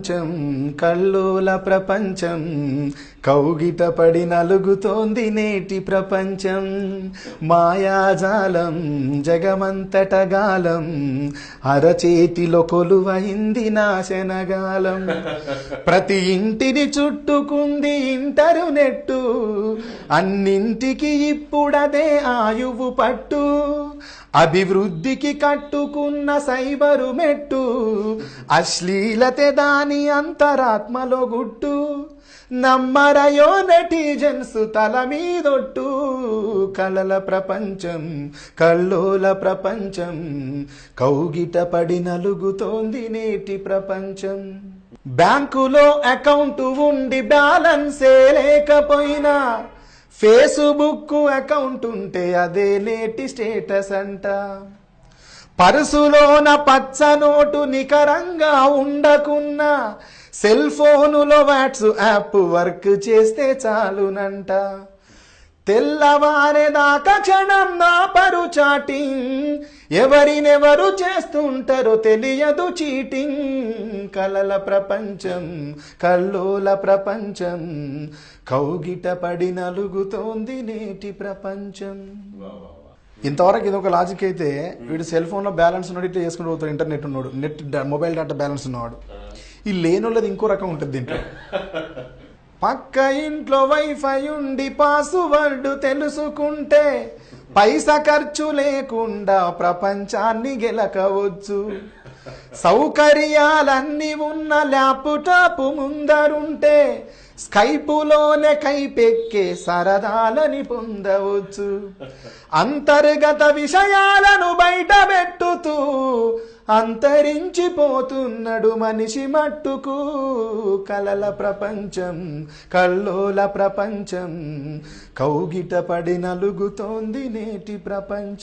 ప్రపంచం కల్లోల ప్రపంచం కౌగిట పడి నలుగుతోంది నేటి ప్రపంచం మాయాజాలం జగమంతటగాలం అరచేతిలో కొలువైంది నాశనగాలం ప్రతి ఇంటిని చుట్టుకుంది ఇంటర్నెట్టు అన్నింటికి ఇప్పుడదే ఆయువు పట్టు అభివృద్ధికి కట్టుకున్న సైబరు మెట్టు అశ్లీలతే దాని అంతరాత్మలో గుట్టు నమ్మరయో నెటిజన్స్ తల మీదొట్టు కలల ప్రపంచం కల్లోల ప్రపంచం కౌగిట పడి నలుగుతోంది నేటి ప్రపంచం బ్యాంకులో అకౌంట్ ఉండి బ్యాలెన్సే లేకపోయినా ఫేస్బుక్ అకౌంట్ ఉంటే అదే నేటి స్టేటస్ అంట పర్సులోన పచ్చ నోటు నికరంగా ఉండకున్నా సెల్ ఫోనులో వాట్సాప్ వర్క్ చేస్తే చాలునంట తెల్లవారేదాకా క్షణం నా పరు చాటింగ్ ఎవరినెవరు చేస్తుంటారో తెలియదు చీటింగ్ కలల ప్రపంచం కల్లోల ప్రపంచం కౌగిట పడి నలుగుతోంది నేటి ప్రపంచం. ఇంతవరకు ఇది ఒక లాజిక్ అయితే వీడు సెల్ ఫోన్లో బ్యాలెన్స్ ఉన్నాడు ఇట్లా చేసుకుంటూ పోతాడు ఇంటర్నెట్ ఉన్నాడు నెట్ మొబైల్ డేటా బ్యాలెన్స్ ఉన్నవాడు ఈ లేనోళ్ళది ఇంకో రకం ఉంటుంది దీంట్లో పక్క ఇంట్లో వైఫై ఉండి పాస్వర్డ్ తెలుసుకుంటే పైసా ఖర్చు లేకుండా ప్రపంచాన్ని గెలకవచ్చు సౌకర్యాలన్నీ ఉన్న ల్యాప్టాప్ ముందరుంటే స్కైపులోనే కైపెక్కే సరదాలని పొందవచ్చు అంతర్గత విషయాలను బయట పెట్టుతూ అంతరించిపోతున్నాడు మనిషి మట్టుకు కలల ప్రపంచం కల్లోల ప్రపంచం కౌగిట పడి నలుగుతోంది నేటి ప్రపంచం.